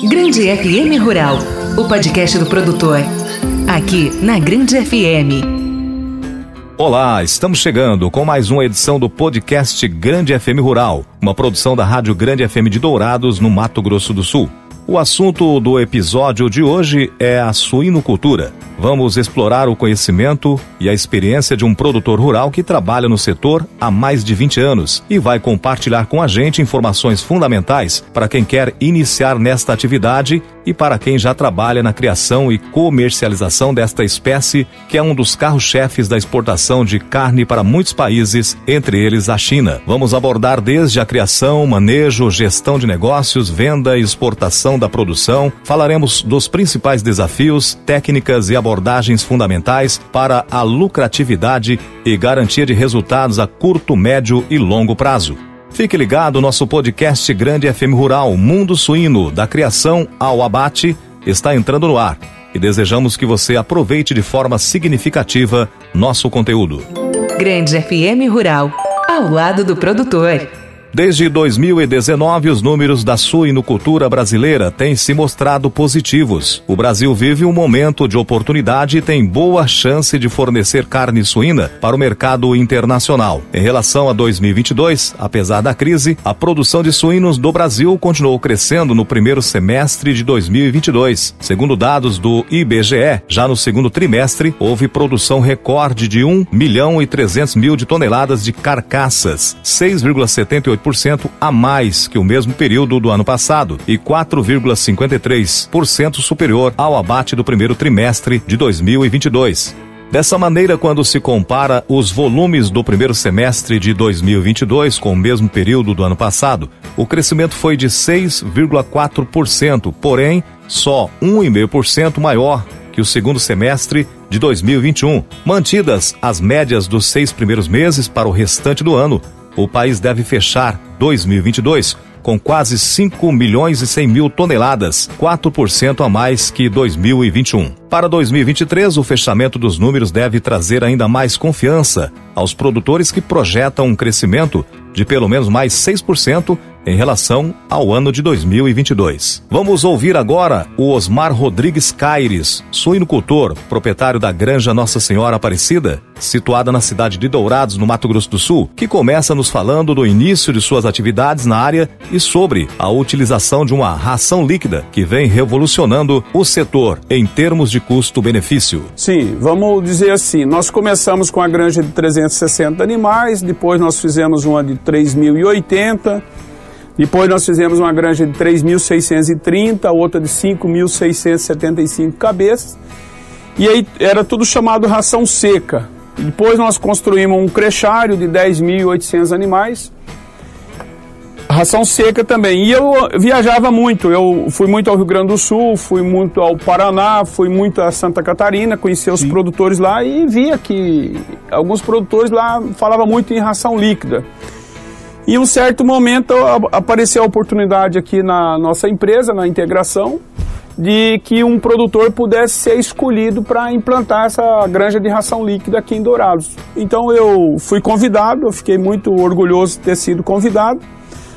Grande FM Rural, o podcast do produtor. Aqui na Grande FM. Olá, estamos chegando com mais uma edição do podcast Grande FM Rural, uma produção da Rádio Grande FM de Dourados, no Mato Grosso do Sul. O assunto do episódio de hoje é a suinocultura. Vamos explorar o conhecimento e a experiência de um produtor rural que trabalha no setor há mais de 20 anos e vai compartilhar com a gente informações fundamentais para quem quer iniciar nesta atividade e para quem já trabalha na criação e comercialização desta espécie, que é um dos carros-chefes da exportação de carne para muitos países, entre eles a China. Vamos abordar desde a criação, manejo, gestão de negócios, venda e exportação da produção. Falaremos dos principais desafios, técnicas e abordagens fundamentais para a lucratividade e garantia de resultados a curto, médio e longo prazo. Fique ligado, nosso podcast Grande FM Rural, Mundo Suíno, da criação ao abate, está entrando no ar e desejamos que você aproveite de forma significativa nosso conteúdo. Grande FM Rural, ao lado do produtor. Desde 2019, os números da suinocultura brasileira têm se mostrado positivos. O Brasil vive um momento de oportunidade e tem boa chance de fornecer carne suína para o mercado internacional. Em relação a 2022, apesar da crise, a produção de suínos do Brasil continuou crescendo no primeiro semestre de 2022. Segundo dados do IBGE, já no segundo trimestre, houve produção recorde de 1.300.000 de toneladas de carcaças, 6,78% a mais que o mesmo período do ano passado e 4,53% superior ao abate do primeiro trimestre de 2022. Dessa maneira, quando se compara os volumes do primeiro semestre de 2022 com o mesmo período do ano passado, o crescimento foi de 6,4%, porém, só 1,5% maior que o segundo semestre de 2021. Mantidas as médias dos 6 primeiros meses para o restante do ano, o país deve fechar 2022 com quase 5.100.000 toneladas, 4% a mais que 2021. Para 2023, o fechamento dos números deve trazer ainda mais confiança aos produtores que projetam um crescimento de pelo menos mais 6% em relação ao ano de 2022. Vamos ouvir agora o Osmar Rodrigues Caires, suinocultor, proprietário da Granja Nossa Senhora Aparecida, situada na cidade de Dourados, no Mato Grosso do Sul, que começa nos falando do início de suas atividades na área e sobre a utilização de uma ração líquida que vem revolucionando o setor em termos de custo-benefício. Sim, vamos dizer assim, nós começamos com a granja de 360 animais, depois nós fizemos uma de 3.080, depois nós fizemos uma granja de 3.630, outra de 5.675 cabeças, e aí era tudo chamado ração seca. Depois nós construímos um crechário de 10.800 animais, ração seca também. E eu viajava muito, eu fui muito ao Rio Grande do Sul, fui muito ao Paraná, fui muito a Santa Catarina, conheci os produtores lá e via que alguns produtores lá falavam muito em ração líquida. Em um certo momento apareceu a oportunidade aqui na nossa empresa, na integração, de que um produtor pudesse ser escolhido para implantar essa granja de ração líquida aqui em Dourados. Então eu fui convidado, eu fiquei muito orgulhoso de ter sido convidado,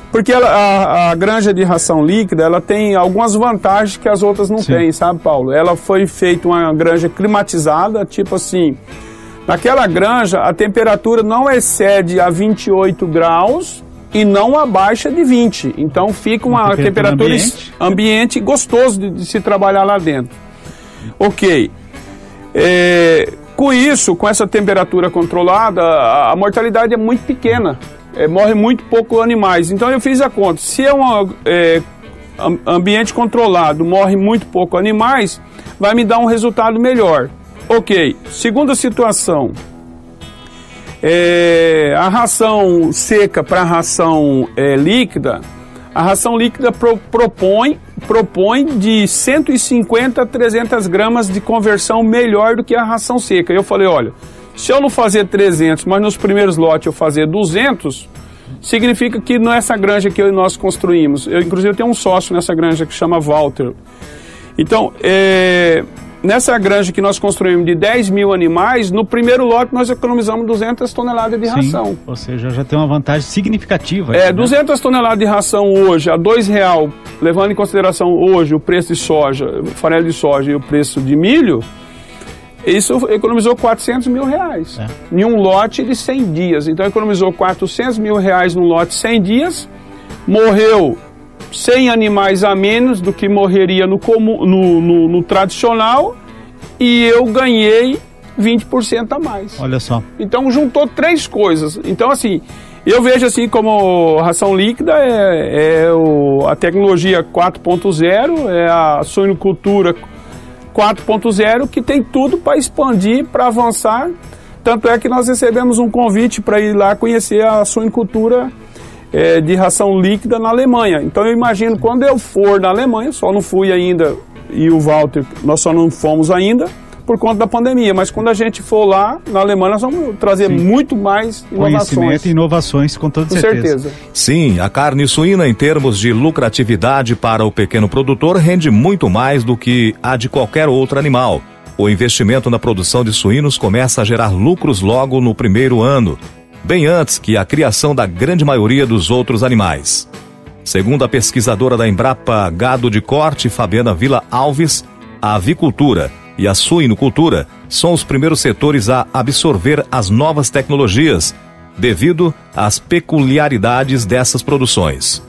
porque a granja de ração líquida, ela tem algumas vantagens que as outras não têm, sabe, Paulo? Ela foi feita uma granja climatizada, tipo assim, naquela granja a temperatura não excede a 28 graus e não abaixa de 20. Então fica uma temperatura ambiente gostoso de se trabalhar lá dentro. Ok. Com isso, com essa temperatura controlada, a mortalidade é muito pequena. Morre muito pouco animais. Então eu fiz a conta. Se é um ambiente controlado, morre muito pouco animais, vai me dar um resultado melhor. Ok. Segunda situação. A ração seca para a ração líquida, a ração líquida propõe de 150 a 300 gramas de conversão melhor do que a ração seca. Eu falei, olha, se eu não fazer 300, mas nos primeiros lotes eu fazer 200, significa que nessa granja que nós construímos, inclusive eu tenho um sócio nessa granja que chama Walter. Então, nessa granja que nós construímos de 10 mil animais, no primeiro lote nós economizamos 200 toneladas de ração. Ou seja, já tem uma vantagem significativa. 200 toneladas de ração hoje a R$2, levando em consideração hoje o preço de soja, farelo de soja e o preço de milho, isso economizou R$400 mil em um lote de 100 dias. Então economizou R$400 mil num lote de 100 dias, morreu 100 animais a menos do que morreria no tradicional, e eu ganhei 20% a mais. Olha só. Então juntou 3 coisas. Então assim, eu vejo assim como ração líquida a tecnologia 4.0, é a suinocultura 4.0, que tem tudo para expandir, para avançar. Tanto é que nós recebemos um convite para ir lá conhecer a suinocultura de ração líquida na Alemanha. Então eu imagino, quando eu for na Alemanha, só não fui ainda, e o Walter, nós só não fomos ainda por conta da pandemia, mas quando a gente for lá na Alemanha, nós vamos trazer muito mais inovações. Conhecimento e inovações, com toda certeza. Sim, a carne suína, em termos de lucratividade para o pequeno produtor, rende muito mais do que a de qualquer outro animal. O investimento na produção de suínos começa a gerar lucros logo no primeiro ano, bem antes que a criação da grande maioria dos outros animais. Segundo a pesquisadora da Embrapa Gado de Corte, Fabiana Vila Alves, a avicultura e a suinocultura são os primeiros setores a absorver as novas tecnologias, devido às peculiaridades dessas produções.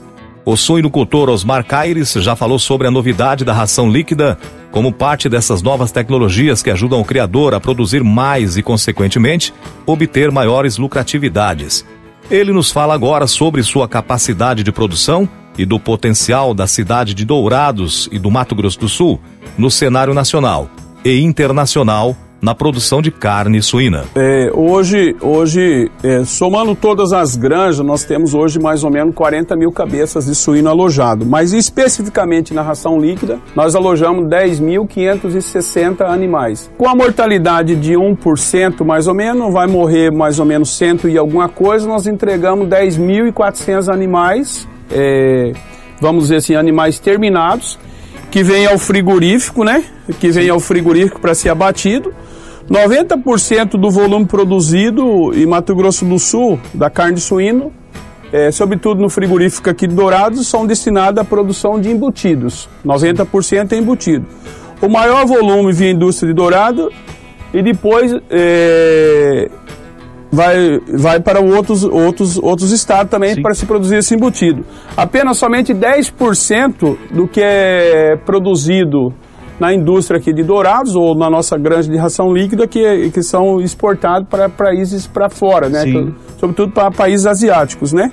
O suinocultor Osmar Caires já falou sobre a novidade da ração líquida como parte dessas novas tecnologias que ajudam o criador a produzir mais e, consequentemente, obter maiores lucratividades. Ele nos fala agora sobre sua capacidade de produção e do potencial da cidade de Dourados e do Mato Grosso do Sul no cenário nacional e internacional na produção de carne suína. Hoje, somando todas as granjas, nós temos hoje mais ou menos 40 mil cabeças de suíno alojado, mas especificamente na ração líquida, nós alojamos 10.560 animais. Com a mortalidade de 1% mais ou menos, vai morrer mais ou menos 100 e alguma coisa, nós entregamos 10.400 animais, vamos dizer assim, animais terminados, que vem ao frigorífico, né? Que vem ao frigorífico para ser abatido. 90% do volume produzido em Mato Grosso do Sul, da carne de suíno, sobretudo no frigorífico aqui de Dourados, são destinados à produção de embutidos. 90% é embutido. O maior volume vem à indústria de Dourado e depois vai para outros estados também. Sim. Para se produzir esse embutido. Apenas somente 10% do que é produzido na indústria aqui de Dourados ou na nossa granja de ração líquida que são exportados para países para fora, né? Sobretudo para países asiáticos, né?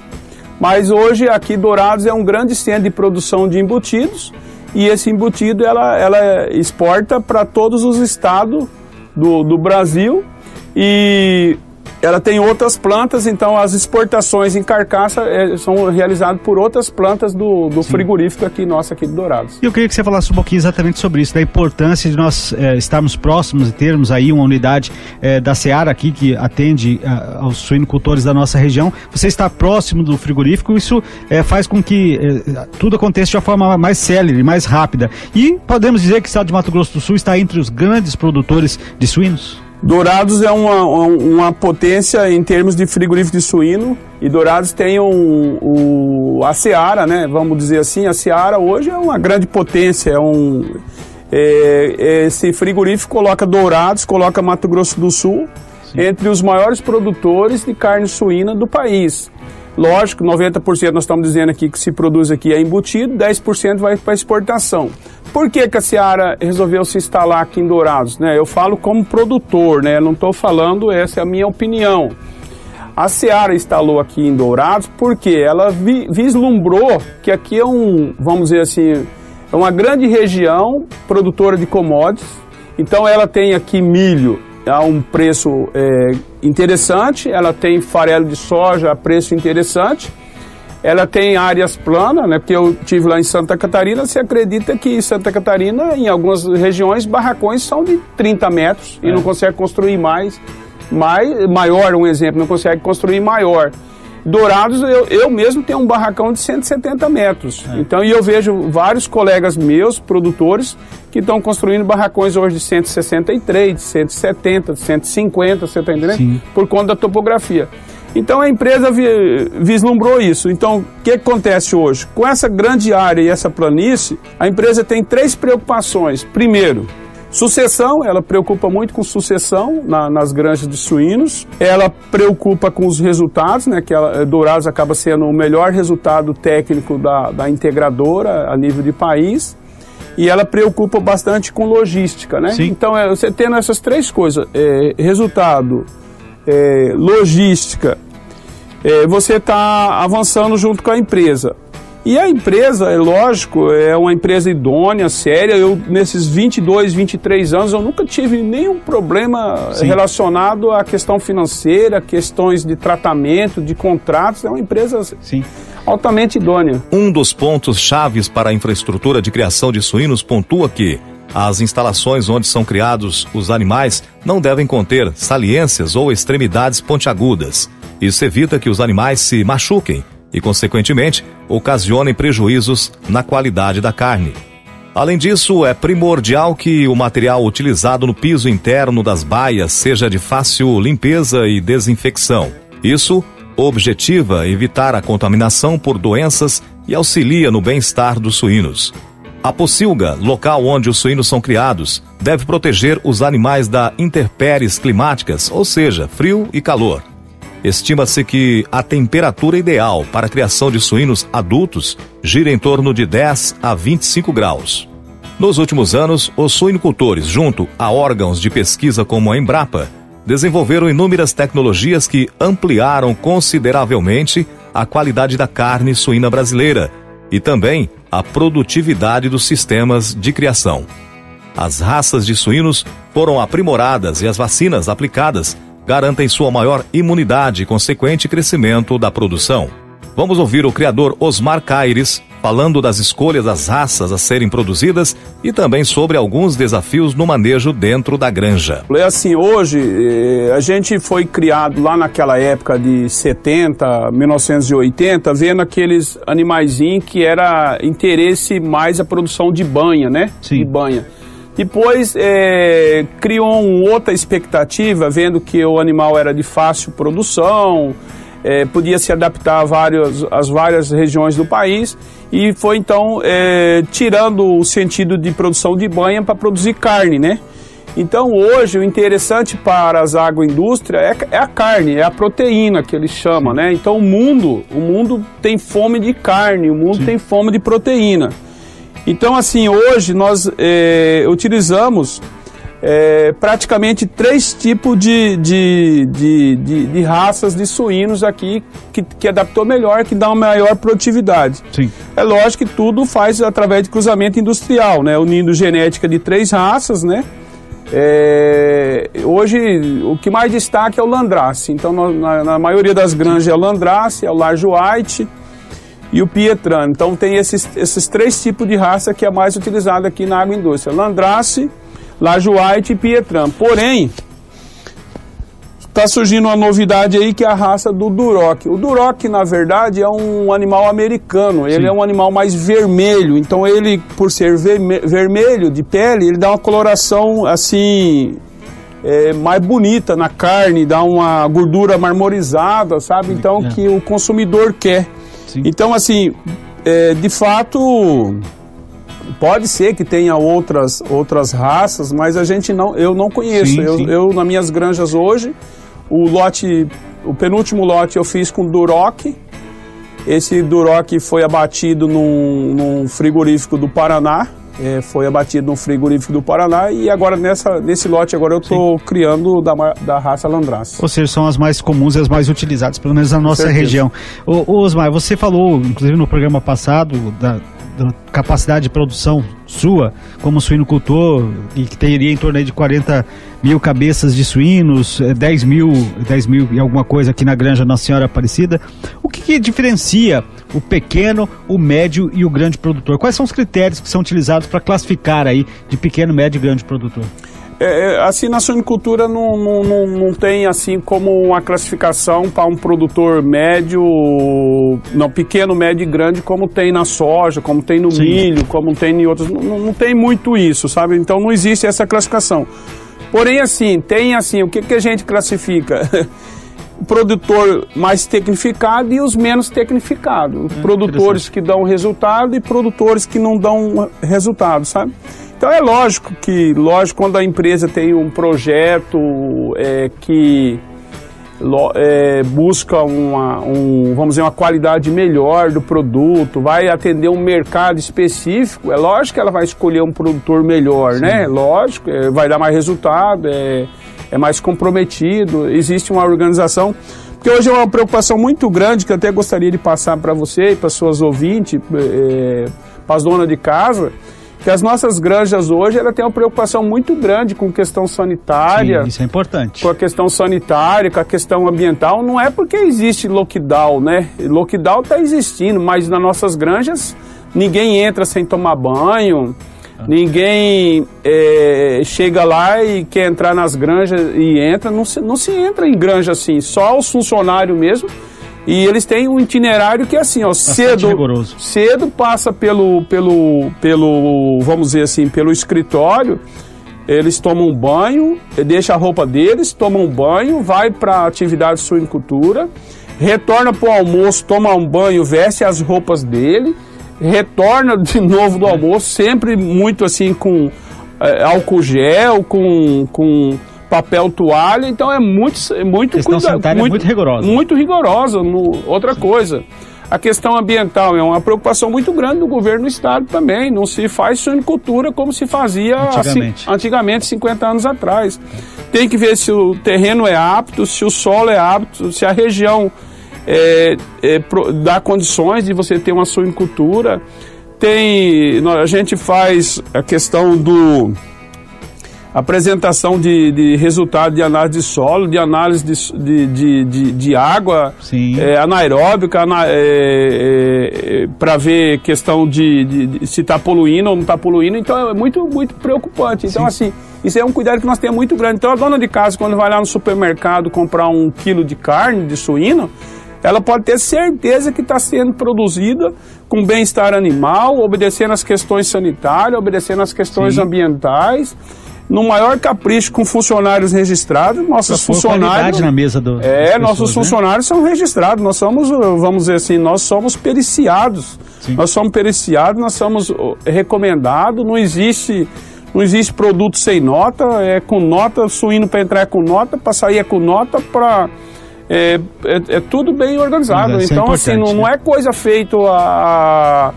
Mas hoje aqui Dourados é um grande centro de produção de embutidos, e esse embutido ela exporta para todos os estados do Brasil, e ela tem outras plantas, então as exportações em carcaça são realizadas por outras plantas do frigorífico aqui de Dourados. E eu queria que você falasse um pouquinho exatamente sobre isso, da importância de nós estarmos próximos e termos aí uma unidade da Seara aqui que atende aos suinocultores da nossa região. Você está próximo do frigorífico, isso faz com que tudo aconteça de uma forma mais célere, mais rápida. E podemos dizer que o estado de Mato Grosso do Sul está entre os grandes produtores de suínos? Dourados é uma potência em termos de frigorífico de suíno, e Dourados tem a Seara, né? Vamos dizer assim, a Seara hoje é uma grande potência, esse frigorífico coloca Dourados, coloca Mato Grosso do Sul, sim, entre os maiores produtores de carne suína do país. Lógico, 90% nós estamos dizendo aqui que se produz aqui é embutido, 10% vai para exportação. Por que a Seara resolveu se instalar aqui em Dourados? Né? Eu falo como produtor, né? Eu não estou falando, essa é a minha opinião. A Seara instalou aqui em Dourados porque ela vislumbrou que aqui é vamos dizer assim, é uma grande região produtora de commodities. Então ela tem aqui milho a um preço interessante, ela tem farelo de soja a preço interessante, ela tem áreas planas, né? Porque eu estive lá em Santa Catarina, você acredita que em Santa Catarina, em algumas regiões, barracões são de 30 metros e não consegue construir maior, um exemplo, não consegue construir maior. Dourados, eu mesmo tenho um barracão de 170 metros. Então, e eu vejo vários colegas meus, produtores, que estão construindo barracões hoje de 163, de 170, de 150, você está entendendo? Sim. Por conta da topografia. Então, a empresa vislumbrou isso. Então, o que acontece hoje? Com essa grande área e essa planície, a empresa tem 3 preocupações. Primeiro, sucessão, ela preocupa muito com sucessão nas granjas de suínos. Ela preocupa com os resultados, né? Que Dourados acaba sendo o melhor resultado técnico da integradora a nível de país. E ela preocupa bastante com logística, né? Sim. Então, você tendo essas 3 coisas, resultado, logística, você está avançando junto com a empresa. E a empresa, é lógico, é uma empresa idônea, séria. Eu, nesses 22, 23 anos, eu nunca tive nenhum problema relacionado à questão financeira, questões de tratamento, de contratos. É uma empresa altamente idônea. Um dos pontos chaves para a infraestrutura de criação de suínos pontua que as instalações onde são criados os animais não devem conter saliências ou extremidades pontiagudas. Isso evita que os animais se machuquem e, consequentemente, ocasionem prejuízos na qualidade da carne. Além disso, é primordial que o material utilizado no piso interno das baias seja de fácil limpeza e desinfecção. Isso objetiva evitar a contaminação por doenças e auxilia no bem-estar dos suínos. A pocilga, local onde os suínos são criados, deve proteger os animais da intempéries climáticas, ou seja, frio e calor. Estima-se que a temperatura ideal para a criação de suínos adultos gira em torno de 10 a 25 graus. Nos últimos anos, os suinocultores, junto a órgãos de pesquisa como a Embrapa, desenvolveram inúmeras tecnologias que ampliaram consideravelmente a qualidade da carne suína brasileira e também a produtividade dos sistemas de criação. As raças de suínos foram aprimoradas e as vacinas aplicadas garantem sua maior imunidade e consequente crescimento da produção. Vamos ouvir o criador Osmar Caires falando das escolhas das raças a serem produzidas e também sobre alguns desafios no manejo dentro da granja. É assim, hoje a gente foi criado lá naquela época de 70, 1980, vendo aqueles animaizinhos que era interesse mais a produção de banha, né? Sim. De banha. Depois criou uma outra expectativa, vendo que o animal era de fácil produção, podia se adaptar às várias regiões do país, e foi então tirando o sentido de produção de banha para produzir carne, né? Então hoje o interessante para as agroindústrias é a carne, é a proteína que eles chamam, né? Então o mundo tem fome de carne, o mundo tem fome de proteína. Então, assim, hoje nós utilizamos praticamente 3 tipos de raças de suínos aqui que adaptou melhor, que dá uma maior produtividade. Sim. É lógico que tudo faz através de cruzamento industrial, né? Unindo genética de 3 raças, né? Hoje, o que mais destaca é o Landrace. Então, na maioria das granjas é o Landrace, é o Large White e o Pietrano. Então tem esses 3 tipos de raça que é mais utilizado aqui na agroindústria: Landrace, Large White e Pietrano. Porém, está surgindo uma novidade aí que é a raça do Duroc. O Duroc, na verdade, é um animal americano. Ele é um animal mais vermelho. Então ele, por ser vermelho de pele, ele dá uma coloração assim mais bonita na carne, dá uma gordura marmorizada, sabe? Então que o consumidor quer. Sim. Então, assim, de fato, pode ser que tenha outras raças, mas eu não conheço. Sim. Eu, nas minhas granjas hoje, o penúltimo lote eu fiz com Duroc. Esse Duroc foi abatido num frigorífico do Paraná. E agora nesse lote agora eu estou criando da raça Landrace. Ou seja, são as mais comuns e as mais utilizadas, pelo menos na nossa região. Osmar, você falou, inclusive no programa passado, da capacidade de produção sua como suinocultor, e que teria em torno aí de 40 mil cabeças de suínos, 10 mil e alguma coisa aqui na granja Nossa Senhora Aparecida. O que diferencia o pequeno, o médio e o grande produtor? Quais são os critérios que são utilizados para classificar aí de pequeno, médio e grande produtor? Assim, na suinicultura não tem assim como uma classificação para um produtor médio, não, pequeno, médio e grande, como tem na soja, como tem no milho, como tem em outros. Não tem muito isso, sabe? Então não existe essa classificação. Porém, assim, tem assim, o que a gente classifica? O produtor mais tecnificado e os menos tecnificados. Produtores que dão resultado e produtores que não dão resultado, sabe? Então é lógico quando a empresa tem um projeto que busca vamos dizer, uma qualidade melhor do produto, vai atender um mercado específico, é lógico que ela vai escolher um produtor melhor, né? Lógico, vai dar mais resultado, é mais comprometido, existe uma organização. Porque hoje é uma preocupação muito grande que eu até gostaria de passar para você e para suas ouvintes, para as donas de casa, que as nossas granjas hoje, ela tem uma preocupação muito grande com questão sanitária. Sim, isso é importante. Com a questão sanitária, com a questão ambiental. Não é porque existe lockdown, né? Lockdown está existindo, mas nas nossas granjas ninguém entra sem tomar banho, ninguém chega lá e quer entrar nas granjas e entra. Não se entra em granja assim, só os funcionários mesmo. E eles têm um itinerário que é assim, ó, cedo passa pelo, vamos dizer assim, pelo escritório, eles tomam um banho, deixa a roupa deles, tomam um banho, vai para a atividade de suinicultura, retorna para o almoço, toma um banho, veste as roupas dele, retorna de novo do almoço, sempre muito assim com álcool gel, com papel toalha, então é muito sanitária muito rigorosa. Muito rigorosa. Outra coisa, a questão ambiental é uma preocupação muito grande do governo do estado também. Não se faz suinicultura como se fazia antigamente 50 anos atrás. Tem que ver se o terreno é apto, se o solo é apto, se a região dá condições de você ter uma suinicultura. A gente faz a questão apresentação de resultado de análise de solo, de análise de água, anaeróbica, para ver questão de se está poluindo ou não está poluindo. Então é muito, muito preocupante. Então, assim, isso é um cuidado que nós temos muito grande. Então a dona de casa, quando vai lá no supermercado comprar 1 quilo de carne de suíno, ela pode ter certeza que está sendo produzida com bem-estar animal, obedecendo às questões sanitárias, obedecendo às questões ambientais, no maior capricho, com funcionários registrados. Nossos funcionários na mesa do nossos funcionários são registrados. Nós somos, vamos dizer assim, nós somos periciados. Nós somos periciados, nós somos recomendados. Não existe produto sem nota. É com nota, suíno para entrar é com nota, para sair é com nota, para é tudo bem organizado. Então, assim, não é coisa feita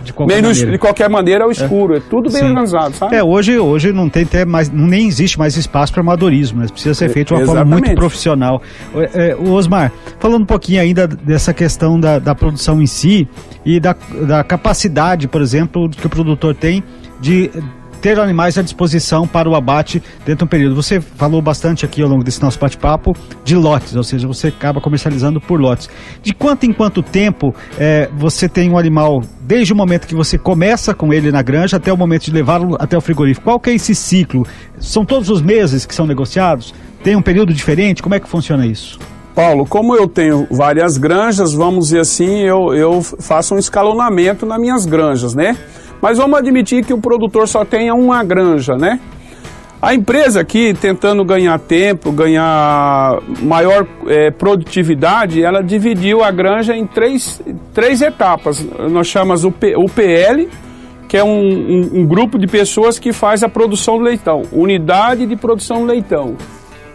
de qualquer maneira ao escuro. É tudo bem organizado, sabe? Hoje não tem nem existe mais espaço para amadorismo, né? Precisa ser feito de uma forma muito profissional. Osmar, falando um pouquinho ainda dessa questão da produção em si e da capacidade, por exemplo, que o produtor tem de ter animais à disposição para o abate dentro de um período. Você falou bastante aqui ao longo desse nosso bate-papo de lotes, ou seja, você acaba comercializando por lotes. De quanto em quanto tempo você tem um animal, desde o momento que você começa com ele na granja até o momento de levá-lo até o frigorífico? Qual que é esse ciclo? São todos os meses que são negociados? Tem um período diferente? Como é que funciona isso? Paulo, como eu tenho várias granjas, vamos dizer assim, eu faço um escalonamento nas minhas granjas, né? Mas vamos admitir que o produtor só tenha uma granja, né? A empresa aqui, tentando ganhar tempo, ganhar maior produtividade, ela dividiu a granja em três etapas. Nós chamamos o PL, que é um grupo de pessoas que faz a produção do leitão, unidade de produção do leitão.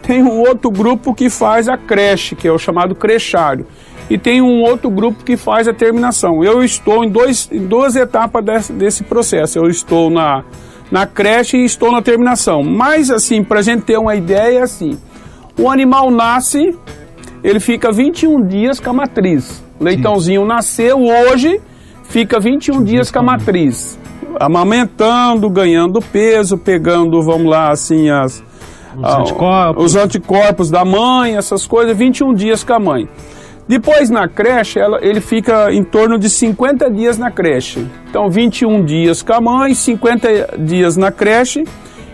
Tem um outro grupo que faz a creche, que é o chamado crechário. E tem um outro grupo que faz a terminação. Eu estou em duas etapas desse processo. Eu estou na creche e estou na terminação. Mas, assim, para a gente ter uma ideia, assim, o animal nasce, ele fica 21 dias com a matriz. O leitãozinho nasceu hoje, fica 21 dias com a matriz. Amamentando, ganhando peso, pegando, vamos lá, assim, os anticorpos da mãe, essas coisas, 21 dias com a mãe. Depois, na creche, ele fica em torno de 50 dias na creche. Então, 21 dias com a mãe, 50 dias na creche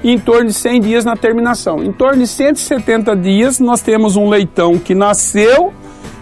e em torno de 100 dias na terminação. Em torno de 170 dias nós temos um leitão que nasceu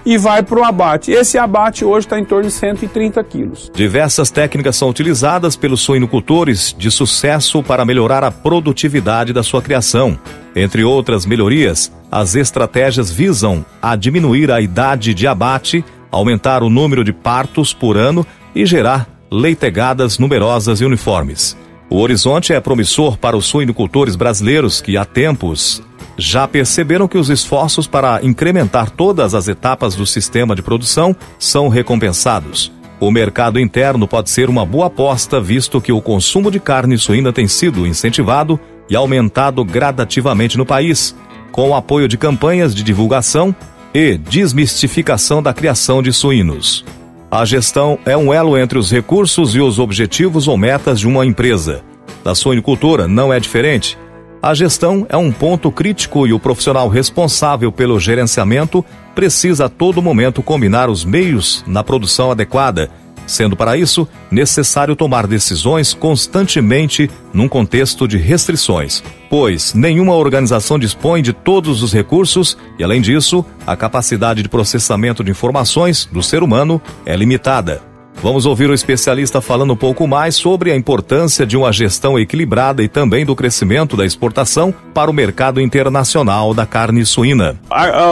e vai para o abate. Esse abate hoje está em torno de 130 quilos. Diversas técnicas são utilizadas pelos suinocultores de sucesso para melhorar a produtividade da sua criação. Entre outras melhorias, as estratégias visam a diminuir a idade de abate, aumentar o número de partos por ano e gerar leitegadas numerosas e uniformes. O horizonte é promissor para os suinocultores brasileiros que há tempos já perceberam que os esforços para incrementar todas as etapas do sistema de produção são recompensados. O mercado interno pode ser uma boa aposta, visto que o consumo de carne suína tem sido incentivado e aumentado gradativamente no país, com o apoio de campanhas de divulgação e desmistificação da criação de suínos. A gestão é um elo entre os recursos e os objetivos ou metas de uma empresa. Na suinocultura não é diferente. A gestão é um ponto crítico e o profissional responsável pelo gerenciamento precisa a todo momento combinar os meios na produção adequada, sendo para isso necessário tomar decisões constantemente num contexto de restrições, pois nenhuma organização dispõe de todos os recursos e, além disso, a capacidade de processamento de informações do ser humano é limitada. Vamos ouvir o especialista falando um pouco mais sobre a importância de uma gestão equilibrada e também do crescimento da exportação para o mercado internacional da carne suína.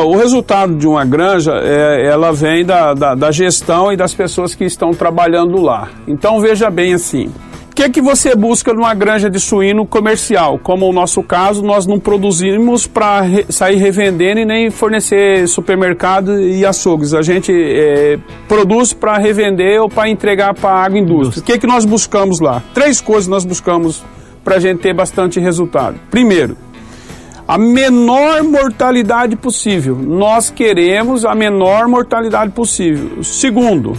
O resultado de uma granja, ela vem da gestão e das pessoas que estão trabalhando lá. Então veja bem assim, o que você busca numa granja de suíno comercial? Como o nosso caso, nós não produzimos para sair revendendo e nem fornecer supermercado e açougues. A gente produz para revender ou para entregar para a agroindústria. O que nós buscamos lá? 3 coisas nós buscamos para a gente ter bastante resultado. Primeiro, a menor mortalidade possível. Nós queremos a menor mortalidade possível. Segundo,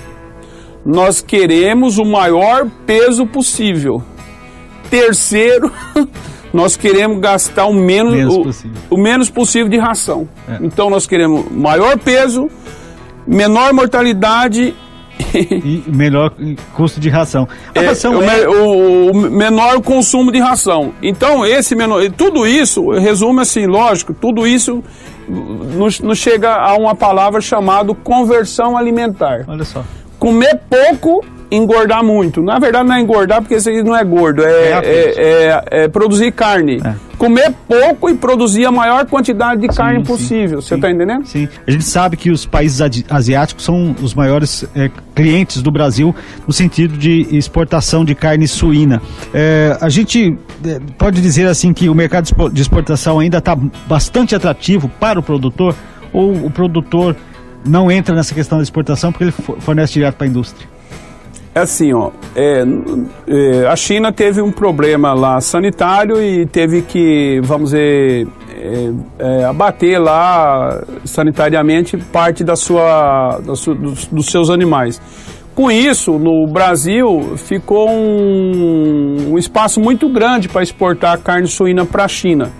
nós queremos o maior peso possível. Terceiro, nós queremos gastar o menos possível de ração. Então nós queremos maior peso, menor mortalidade e menor custo de ração. O menor consumo de ração. Então tudo isso, resume assim, lógico, tudo isso nos chega a uma palavra chamada conversão alimentar. Olha só. Comer pouco, engordar muito. Na verdade não é engordar, porque isso aí não é gordo, é produzir carne. Comer pouco e produzir a maior quantidade de carne possível. Você está entendendo? Sim. A gente sabe que os países asiáticos são os maiores clientes do Brasil no sentido de exportação de carne suína. A gente pode dizer assim que o mercado de exportação ainda está bastante atrativo para o produtor, ou o produtor não entra nessa questão da exportação porque ele fornece direto para a indústria? É assim, a China teve um problema lá sanitário e teve que, vamos dizer, abater lá sanitariamente parte dos seus animais. Com isso, no Brasil, ficou um espaço muito grande para exportar carne suína para a China.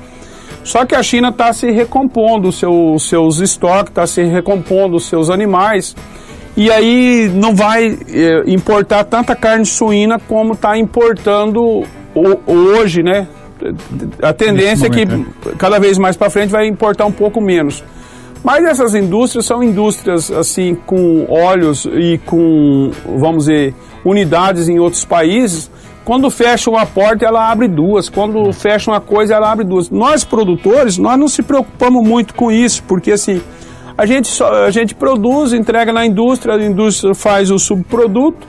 Só que a China está se recompondo os seus estoques, está se recompondo os seus animais, e aí não vai importar tanta carne suína como está importando hoje, né? A tendência é que cada vez mais para frente vai importar um pouco menos. Mas essas indústrias são indústrias assim com olhos e com, vamos dizer, unidades em outros países. Quando fecha uma porta, ela abre 2. Quando fecha uma coisa, ela abre 2. Nós, produtores, nós não se preocupamos muito com isso, porque assim, a gente produz, entrega na indústria, a indústria faz o subproduto,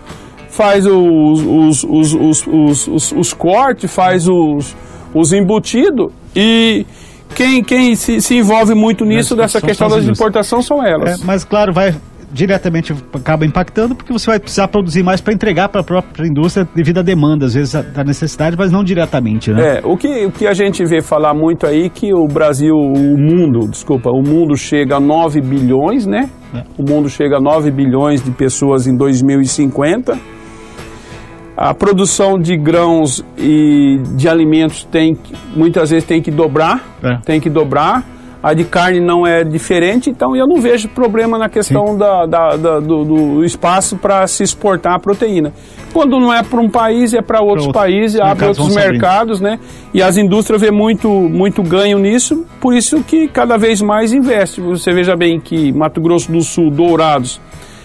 faz os cortes, faz os embutidos, e quem se envolve muito nisso, dessa questão da importação, são elas. Mas claro, diretamente acaba impactando, porque você vai precisar produzir mais para entregar para a própria indústria devido à demanda, às vezes da necessidade, mas não diretamente, né? O que a gente vê falar muito aí, que o mundo chega a 9 bilhões, né? O mundo chega a 9 bilhões de pessoas em 2050. A produção de grãos e de alimentos muitas vezes tem que dobrar. a de carne não é diferente, então eu não vejo problema na questão do espaço para se exportar a proteína. Quando não é para um país, é para outros países, abre outros mercados, né? E as indústrias vê muito ganho nisso, por isso que cada vez mais investe. Você veja bem que Mato Grosso do Sul, Dourados,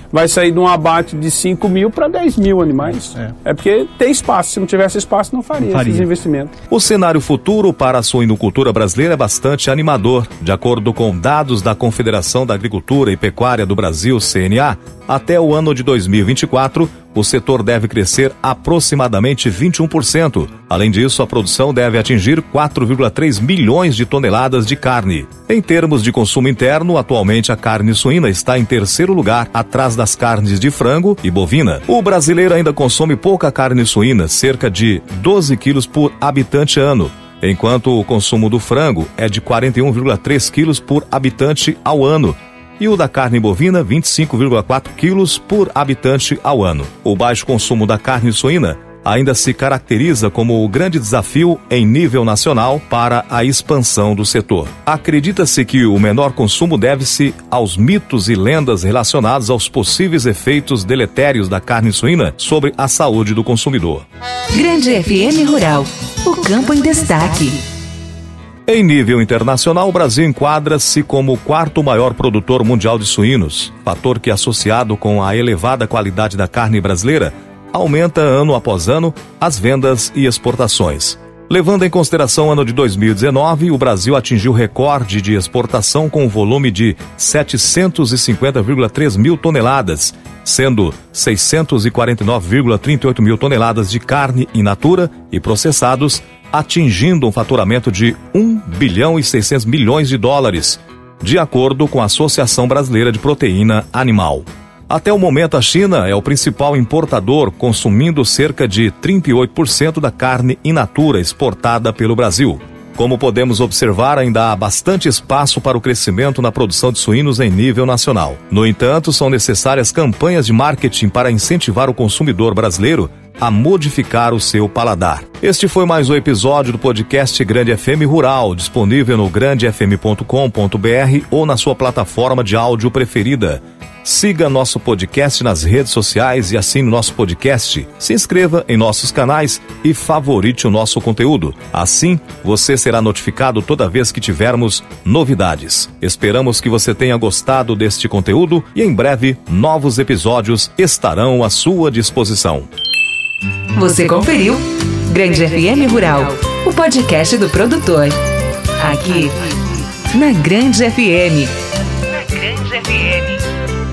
vai sair de um abate de 5 mil para 10 mil animais. É porque tem espaço. Se não tivesse espaço, não faria esses investimentos. O cenário futuro para a suinocultura brasileira é bastante animador. De acordo com dados da Confederação da Agricultura e Pecuária do Brasil, CNA, até o ano de 2024, o setor deve crescer aproximadamente 21%. Além disso, a produção deve atingir 4,3 milhões de toneladas de carne. Em termos de consumo interno, atualmente a carne suína está em terceiro lugar, atrás das carnes de frango e bovina. O brasileiro ainda consome pouca carne suína, cerca de 12 quilos por habitante ano, enquanto o consumo do frango é de 41,3 quilos por habitante ao ano, e o da carne bovina 25,4 quilos por habitante ao ano. O baixo consumo da carne suína ainda se caracteriza como o grande desafio em nível nacional para a expansão do setor. Acredita-se que o menor consumo deve-se aos mitos e lendas relacionados aos possíveis efeitos deletérios da carne suína sobre a saúde do consumidor. Grande FM Rural, o campo em destaque. Em nível internacional, o Brasil enquadra-se como o quarto maior produtor mundial de suínos, fator que, associado com a elevada qualidade da carne brasileira, aumenta ano após ano as vendas e exportações. Levando em consideração o ano de 2019, o Brasil atingiu recorde de exportação com um volume de 750,3 mil toneladas, sendo 649,38 mil toneladas de carne in natura e processados, atingindo um faturamento de 1 bilhão e 600 milhões de dólares, de acordo com a Associação Brasileira de Proteína Animal. Até o momento, a China é o principal importador, consumindo cerca de 38% da carne in natura exportada pelo Brasil. Como podemos observar, ainda há bastante espaço para o crescimento na produção de suínos em nível nacional. No entanto, são necessárias campanhas de marketing para incentivar o consumidor brasileiro a modificar o seu paladar. Este foi mais um episódio do podcast Grande FM Rural, disponível no grandefm.com.br ou na sua plataforma de áudio preferida. Siga nosso podcast nas redes sociais e assine nosso podcast. Se inscreva em nossos canais e favorite o nosso conteúdo. Assim, você será notificado toda vez que tivermos novidades. Esperamos que você tenha gostado deste conteúdo e em breve novos episódios estarão à sua disposição. Você conferiu Grande FM Rural, o podcast do produtor. Aqui na Grande FM. Na Grande FM.